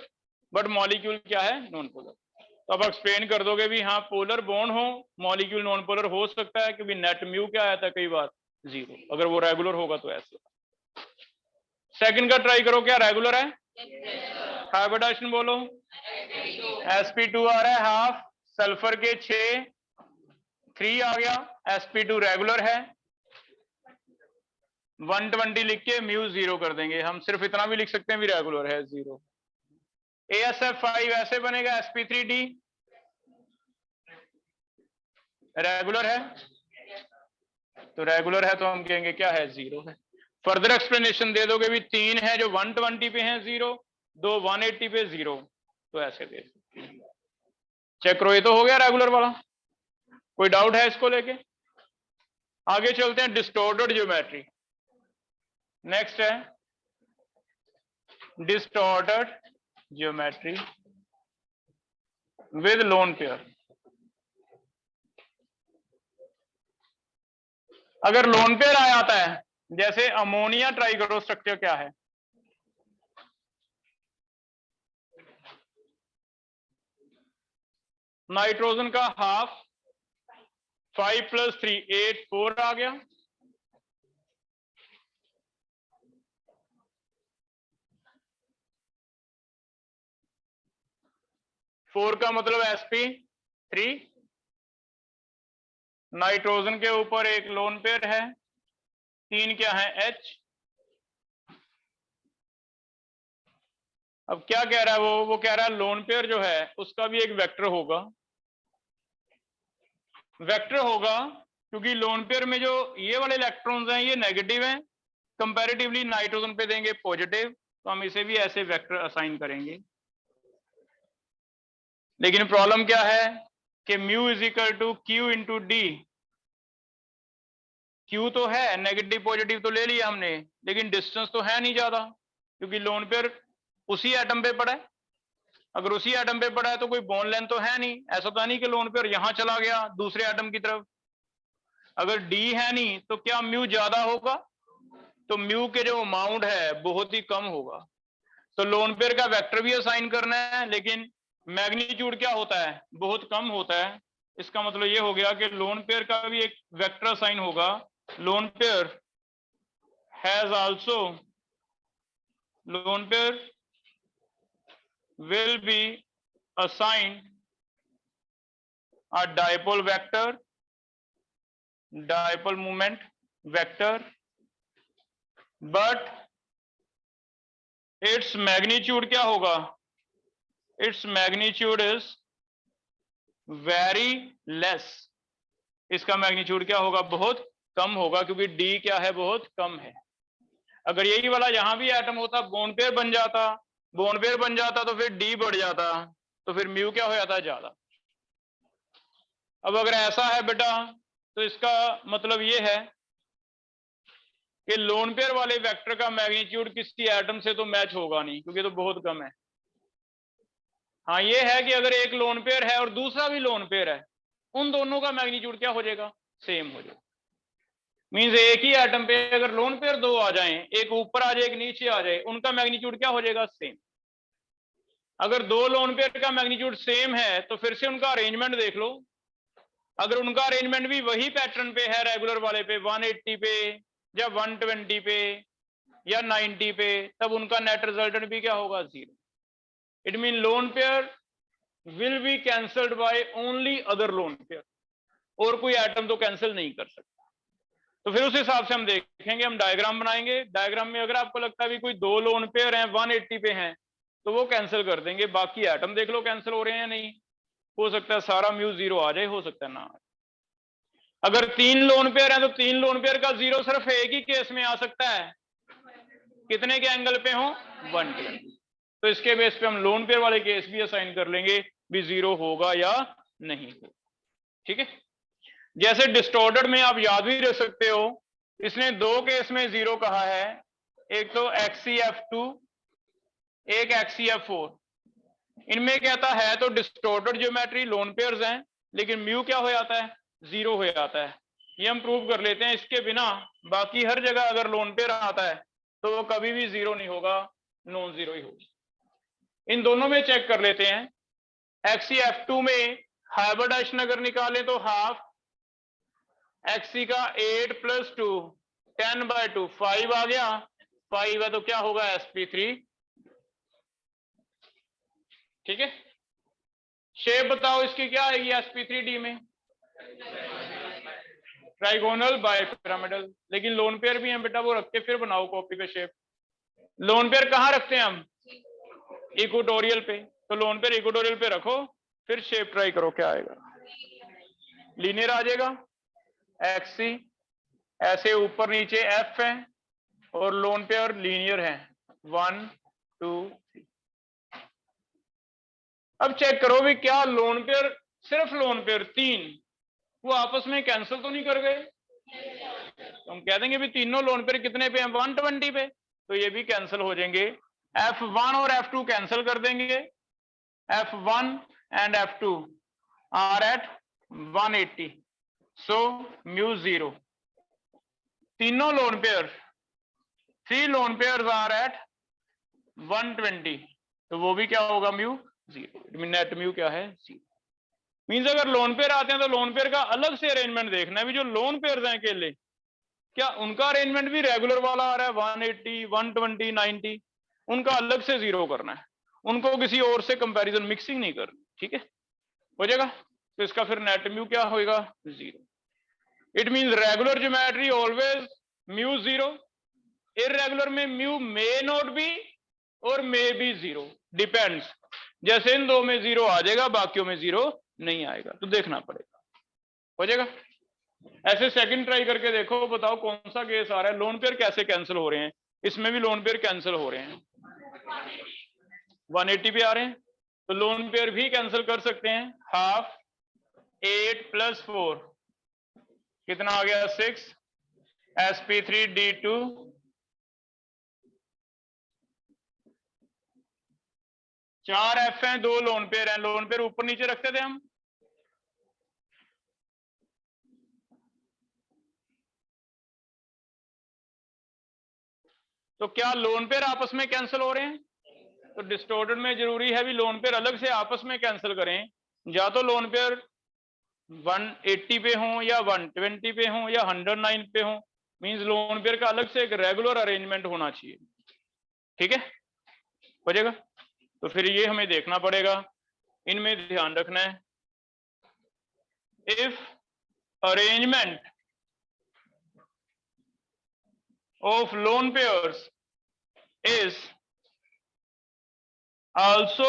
S1: बट मॉलिक्यूल क्या है? Non polar. तो अब एक्सप्लेन कर दोगे भी हाँ पोलर बॉन्ड हो, मॉलिक्यूल नॉन पोलर हो सकता है, क्योंकि नेट म्यू क्या आया था कई बार? 0। अगर वो रेगुलर होगा तो ऐसे। सेकंड का ट्राई करो, क्या रेगुलर है? हाइब्रिडाइजेशन बोलो। sp2 आ रहा है हाफ, सल्फर के 6, 3 आ गया। sp2 रेगुलर है। 120 लिख के म्यू 0 कर देंगे। हम सिर्फ इतना भी लिख सकते हैं भी रेगुलर है 0। ASF5 ऐसे बनेगा, sp3d रेगुलर है, तो रेगुलर है तो हम कहेंगे क्या है? 0 है। फर्दर एक्सप्लेनेशन दे दोगे भी 3 है जो 120 पे है 0, 2 180 पे 0, तो ऐसे दे चेक करो। ये तो हो गया रेगुलर वाला। कोई डाउट है इसको लेके? आगे चलते हैं, डिस्टॉर्टेड ज्योमेट्री। नेक्स्ट है distorted geometry with lone pair. अगर लोन पेयर आ जाता है, जैसे अमोनिया ट्राई करो, स्ट्रक्चर क्या है? नाइट्रोजन का हाफ, 5 + 3 8 4 आ गया। फोर का मतलब sp3। नाइट्रोजन के ऊपर एक लोन पेयर है। 3 क्या है? H। अब क्या कह रहा है वो कह रहा है लोन पेयर जो है उसका भी एक वेक्टर होगा। वेक्टर होगा क्योंकि लोन पेयर में जो ये वाले इलेक्ट्रॉन्स हैं ये नेगेटिव हैं, कंपैरेटिवली नाइट्रोजन पे देंगे पॉजिटिव, तो हम इसे भी ऐसे वेक्टर असाइन करेंगे। लेकिन प्रॉब्लम क्या है कि mu is equal to Q into D. Q तो है, नेगेटिव पॉजिटिव तो ले लिया हमने, लेकिन डिस्टेंस तो है नहीं ज्यादा, क्योंकि लोन पेयर उसी एटम पे पड़ा है। अगर उसी एटम पे पड़ा है तो कोई बॉन्ड लेंथ तो है नहीं, ऐसा तो नहीं कि लोन पेयर यहां चला गया दूसरे एटम की तरफ। अगर डी है नहीं तो क्या म्यू ज्यादा होगा? तो म्यू के जो अमाउंट है बहुत ही कम होगा। तो लोन पेयर का वेक्टर भी असाइन करना है, लेकिन मैग्नीट्यूड क्या होता है? बहुत कम होता है। इसका मतलब ये हो गया कि लोन पेयर का भी एक वेक्टर असाइन होगा। Lone pair has also, lone pair will be assigned a dipole vector, dipole moment vector, but its magnitude क्या होगा? Its magnitude is very less. इसका मैग्नीट्यूड क्या होगा? बहुत कम होगा, क्योंकि डी क्या है? बहुत कम है। अगर यही वाला यहां भी एटम होता, बॉन्ड पेयर बन जाता, बॉन्ड पेयर बन जाता तो फिर डी बढ़ जाता, तो फिर म्यू क्या हो जाता? ज्यादा। अब अगर ऐसा है बेटा, तो इसका मतलब ये है कि लोन पेयर वाले वेक्टर का मैग्नीट्यूड किसी एटम से तो मैच होगा नहीं, क्योंकि तो बहुत कम है। हाँ, ये है कि अगर एक लोन पेयर है और दूसरा भी लोन पेयर है, उन दोनों का मैग्नीट्यूड क्या हो जाएगा? सेम हो जाएगा। मींस एक ही एटम पे अगर लोन पेयर दो आ जाएं, एक ऊपर आ जाए एक नीचे आ जाए, उनका मैग्नीट्यूड क्या हो जाएगा? सेम। अगर दो लोन पेयर का मैग्नीट्यूड सेम है तो फिर से उनका अरेंजमेंट देख लो। अगर उनका अरेंजमेंट भी वही पैटर्न पे है, रेगुलर वाले पे, 180 पे या 120 पे या 90 पे, तब उनका नेट रिजल्टेंट भी क्या होगा? 0। It mean lone pair will be cancelled by only other lone pair, और कोई एटम तो कैंसिल नहीं कर सकता। तो फिर उस हिसाब से हम देखेंगे, हम डायग्राम बनाएंगे। डायग्राम में अगर आपको लगता है भी कोई दो लोन पेयर हैं 180 पे हैं, तो वो कैंसिल कर देंगे। बाकी एटम देख लो कैंसिल हो रहे हैं या नहीं। हो सकता है सारा म्यू 0 आ जाए, हो सकता है ना आए। अगर तीन लोन पेयर हैं तो तीन लोन पेयर का 0 सिर्फ एक ही केस में आ सकता है, कितने के एंगल पे हो? 120। तो इसके बेस पे हम लोन पेयर वाले केस भी असाइन कर लेंगे भी 0 होगा या नहीं होगा। ठीक है। जैसे डिस्टॉर्टेड में आप याद भी रख सकते हो, इसने दो केस में 0 कहा है, एक तो XeF2, एक XeF4। इनमें कहता है तो डिस्टॉर्टेड ज्योमेट्री लोन पेयर्स हैं, लेकिन म्यू क्या हो जाता है? 0 हो जाता है। ये हम प्रूव कर लेते हैं। इसके बिना बाकी हर जगह अगर लोन पेयर आता है तो वो कभी भी 0 नहीं होगा, नॉन 0 ही होगा। इन दोनों में चेक कर लेते हैं। XeF2 में हाइब्रिडाइजेशन अगर निकालें तो हाफ Xe का 8 + 2 10/2 5 आ गया। 5 है तो क्या होगा? sp3। ठीक है। शेप बताओ इसकी क्या आएगी sp3d में? Trigonal bipyramidal. लेकिन लोन पेयर भी है बेटा, वो रख के फिर बनाओ कॉपी पे शेप। लोन पेयर कहाँ रखते हैं हम? इक्वेटोरियल पे। तो लोन पेयर इक्वेटोरियल पे रखो, फिर शेप ट्राई करो क्या आएगा। लीनियर आ जाएगा। Xc ऐसे ऊपर नीचे F है, और लोन पेयर लीनियर है 1 2 3। अब चेक करो भी क्या लोन पेयर, सिर्फ लोन पेयर 3, वो आपस में कैंसिल तो नहीं कर गए? तो हम कह देंगे भी तीनों लोन पेयर कितने पे हैं? 120 पे। तो ये भी कैंसिल हो जाएंगे। F1 और F2 कैंसिल कर देंगे। F1 and F2 are at 180, so mu 0। तीनों lone pair, 3 lone pair are at 120, तो वो भी क्या होगा? म्यू 0। नेट म्यू क्या है? 0। मींस अगर लोन पेयर आते हैं तो लोन पेयर का अलग से अरेंजमेंट देखना है। भी जो लोन पेयर हैं अकेले, क्या उनका अरेंजमेंट भी रेगुलर वाला आ रहा है 180 120 90? उनका अलग से 0 करना है, उनको किसी और से कंपैरिजन मिक्सिंग नहीं करनी। ठीक है, हो जाएगा। तो इसका फिर नेट म्यू क्या होगा? 0। It means regular geometry always mu 0, irregular में म्यू मे नॉट बी और मे बी 0, डिपेंड्स। जैसे इन दो में 0 आ जाएगा, बाकियों में 0 नहीं आएगा, तो देखना पड़ेगा। हो जाएगा। ऐसे सेकंड ट्राई करके देखो, बताओ कौन सा केस आ रहा है। लोन पेयर कैसे कैंसिल हो रहे हैं, इसमें भी लोन पेयर कैंसिल हो रहे हैं, 180 पे आ रहे हैं, तो लोन पेयर भी कैंसिल कर सकते हैं। हाफ 8 + 4 कितना आ गया 6, sp3d2 4 एफ हैं, 2 लोन पेयर हैं, लोन पेयर ऊपर नीचे रखते थे हम, तो क्या लोन पेयर आपस में कैंसिल हो रहे हैं? तो डिस्टोर्टेड में जरूरी है भी लोन पेयर अलग से आपस में कैंसिल करें, या तो लोन पेयर 180 पे हो या 120 पे हो या 109 पे हो, मींस लोन पेयर का अलग से एक रेगुलर अरेंजमेंट होना चाहिए। ठीक है, हो जाएगा। तो फिर ये हमें देखना पड़ेगा, इनमें ध्यान रखना है। If arrangement of lone pairs is also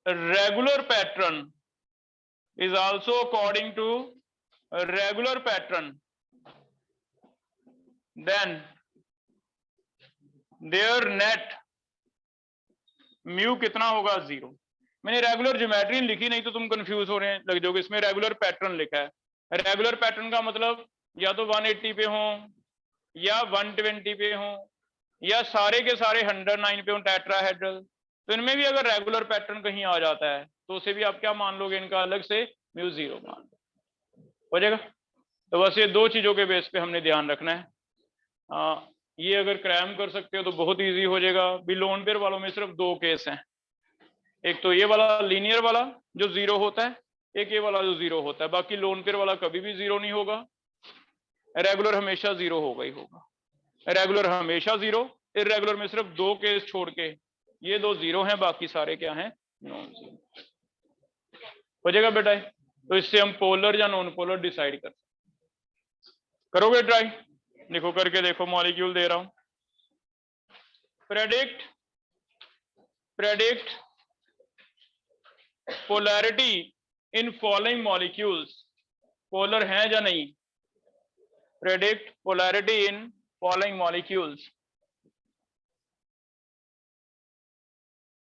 S1: regular pattern, is also according to a regular pattern, then their net mu कितना होगा 0। मैंने रेगुलर ज्योमेट्री लिखी नहीं तो तुम कंफ्यूज हो रहे लग जाओगे, इसमें रेगुलर पैटर्न लिखा है। रेगुलर पैटर्न का मतलब या तो 180 पे हो या 120 पे हो या सारे के सारे 109 पे हो टेट्राहेड्रल, तो इनमें भी अगर रेगुलर पैटर्न कहीं आ जाता है तो उसे भी आप क्या मान लोगे, इनका अलग से म्यू 0 मान लो, हो जाएगा। तो बस ये 2 चीजों के बेस पे हमने ध्यान रखना है। ये अगर क्रैम कर सकते हो तो बहुत इजी हो जाएगा। भी लोन पेयर वालों में सिर्फ 2 केस हैं, एक तो ये वाला लीनियर वाला जो 0 होता है, एक ये वाला जो 0 होता है, बाकी लोन पेयर वाला कभी भी 0 नहीं होगा, रेगुलर हमेशा 0 होगा ही होगा। रेगुलर हमेशा 0, इरेगुलर में सिर्फ 2 केस छोड़ के ये 2 0 हैं, बाकी सारे क्या हैं, नॉन 0। हो जाएगा बेटा। तो इससे हम पोलर या नॉन पोलर डिसाइड कर, करोगे ट्राई? देखो करके देखो, मॉलिक्यूल दे रहा हूं। Predict polarity in following molecules, polar हैं या नहीं। Predict polarity in following molecules.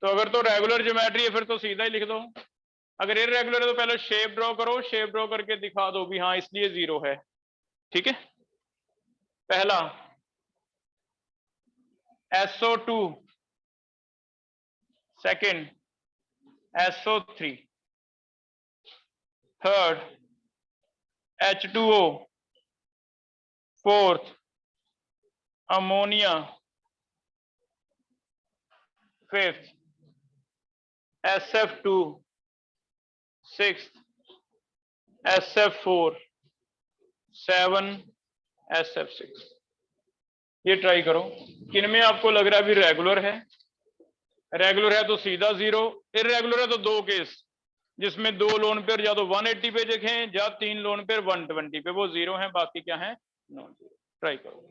S1: तो अगर तो रेगुलर ज्योमेट्री है फिर तो सीधा ही लिख दो, अगर इरेगुलर है तो पहले शेप ड्रॉ करो, शेप ड्रॉ करके दिखा दो भी हाँ इसलिए 0 है। ठीक है, पहला SO2, second SO3, third H2O, fourth ammonia, fifth SF2, sixth SF4, 7 SF6। ये ट्राई करो, किन में आपको लग रहा है भी रेगुलर है। रेगुलर है तो सीधा 0, इरेगुलर है तो 2 केस जिसमें 2 लोन पेयर या तो 180 पे देखें या 3 लोन पेयर 120 पे, वो 0 है, बाकी क्या है, नॉन 0। ट्राई करो।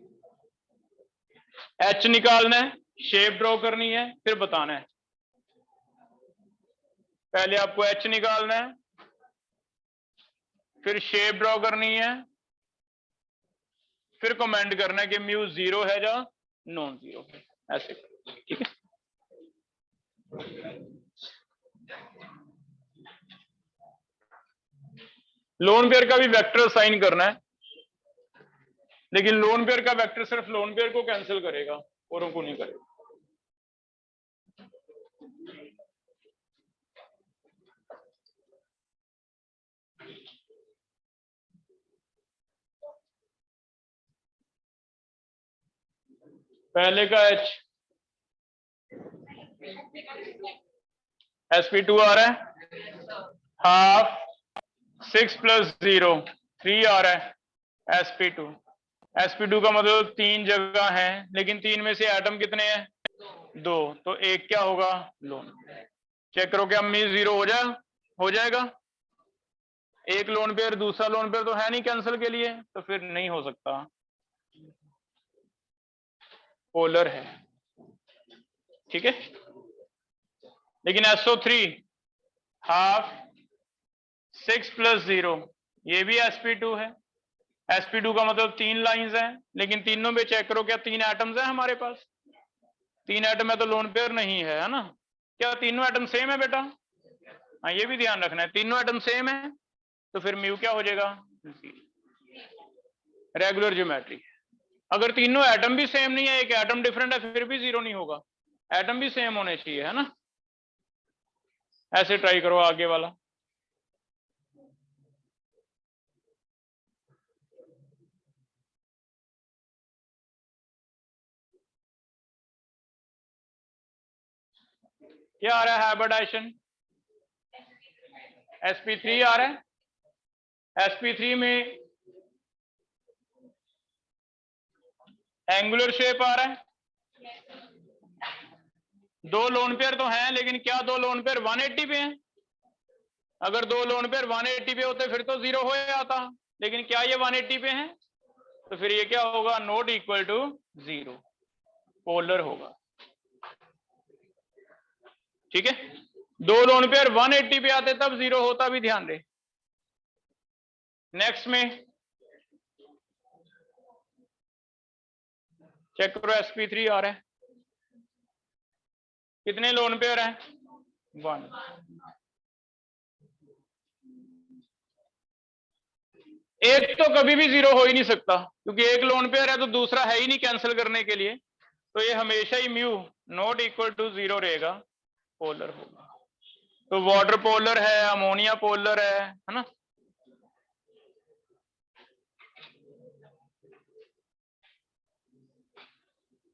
S1: H निकालना है, शेप ड्रॉ करनी है, फिर बताना है। पहले आपको H निकालना है, फिर शेप ड्रॉ करनी है, फिर कमेंट करना है कि म्यू 0 है या नॉन 0 है, ऐसे। ठीक है, लोन पेयर का भी वेक्टर साइन करना है, लेकिन लोन पेयर का वेक्टर सिर्फ लोन पेयर को कैंसिल करेगा, औरों को नहीं करेगा। पहले का H sp2 आ रहा है, हाफ 6 + 0 3 आ रहा है sp2। sp2 का मतलब 3 जगह है, लेकिन 3 में से एटम कितने हैं, 2, तो एक क्या होगा, लोन। चेक करो क्या मी 0 हो जाएगा। एक लोन पेयर दूसरा लोन पेयर तो है नहीं कैंसिल के लिए, तो फिर नहीं हो सकता, पोलर है। ठीक है, लेकिन SO3 हाफ 6 + 0 ये भी sp2 है। sp2 का मतलब 3 लाइंस हैं, लेकिन तीनों में चेक करो क्या 3 एटम्स हैं हमारे पास? 3 एटम है तो लोन पेयर नहीं है ना? क्या तीनों एटम सेम है बेटा? हाँ, ये भी ध्यान रखना है, तीनों एटम सेम है तो फिर म्यू क्या हो जाएगा? Regular geometry. अगर तीनों एटम भी सेम नहीं है, एक एटम डिफरेंट है, फिर भी 0 नहीं होगा। एटम भी सेम होने चाहिए, है ना? ऐसे ट्राई करो आगे वाला। क्या आ रहा है? हाइब्रिडाइजेशन sp3 आ रहा है। sp3 में एंगुलर शेप आ रहा है। दो लोन पेयर तो हैं, लेकिन क्या दो लोन पेयर 180 पे हैं? अगर दो लोन पेयर 180 पे होते फिर तो 0 हो जाता, लेकिन क्या ये 180 पे हैं? तो फिर ये क्या होगा? नॉट इक्वल टू 0, पोलर होगा। ठीक है, दो लोन पेयर 180 पे आते तब 0 होता, भी ध्यान दे। नेक्स्ट में चेक करो, sp3 आ रहा है। कितने लोन पेयर हैं? 1। एक तो कभी भी 0 हो ही नहीं सकता, क्योंकि एक लोन पेयर है तो दूसरा है ही नहीं कैंसिल करने के लिए, तो ये हमेशा ही म्यू नॉट इक्वल टू 0 रहेगा, पोलर होगा। तो वाटर पोलर है, अमोनिया पोलर है ना?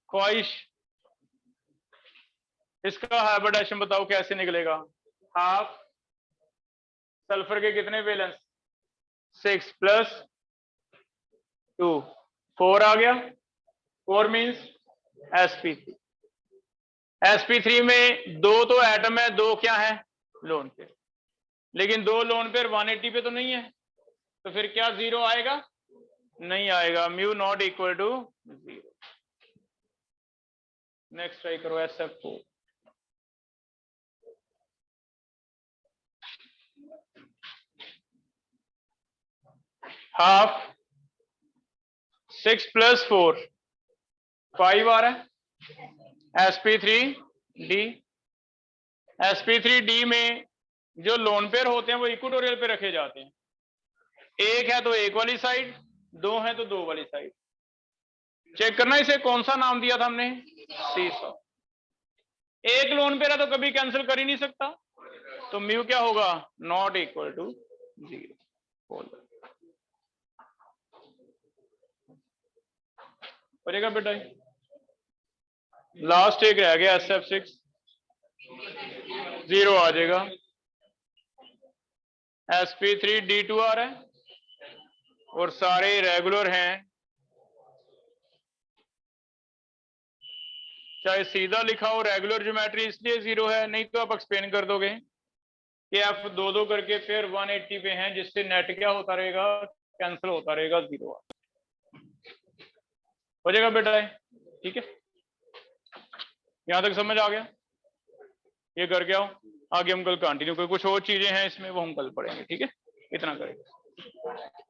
S1: ख्वाहिश, इसका हाइब्रिडाइजेशन बताओ कैसे निकलेगा? हाफ सल्फर के कितने वैलेंस? 6 प्लस 2, 4 आ गया। 4 मीन्स sp3। sp3 में दो तो एटम है, दो क्या है? Lone pair. लेकिन दो लोन पेयर 180 पे तो नहीं है, तो फिर क्या 0 आएगा? नहीं आएगा, mu not equal to 0। Next try करो, sf4। हाफ 6 प्लस 4, 5 आ रहा है। sp3d, sp3d में जो लोन पेयर होते हैं वो इक्वेटोरियल पे रखे जाते हैं। एक है तो एक वाली साइड, दो है तो दो वाली साइड। चेक करना इसे कौन सा नाम दिया था हमने? सीसॉ। एक लोन पेयर है तो कभी कैंसिल कर ही नहीं सकता, तो म्यू क्या होगा? नॉट इक्वल टू 0, हो जाएगा बेटा। लास्ट एक रह गया sf6, 0 आ जाएगा। sp3d2 आ रहा है और सारे रेगुलर हैं, चाहे सीधा लिखा हो रेगुलर ज्योमेट्री इसलिए 0 है, नहीं तो आप एक्सप्लेन कर दोगे कि आप दो दो करके पेयर 180 पे हैं, जिससे नेट क्या होता रहेगा? कैंसिल होता रहेगा, 0 हो जाएगा बेटा। ठीक है, यहां तक समझ आ गया? ये करके आओ, आगे हम कल कंटिन्यू करें। कुछ और चीजें हैं इसमें वो हम कल पढ़ेंगे। ठीक है, इतना करेंगे।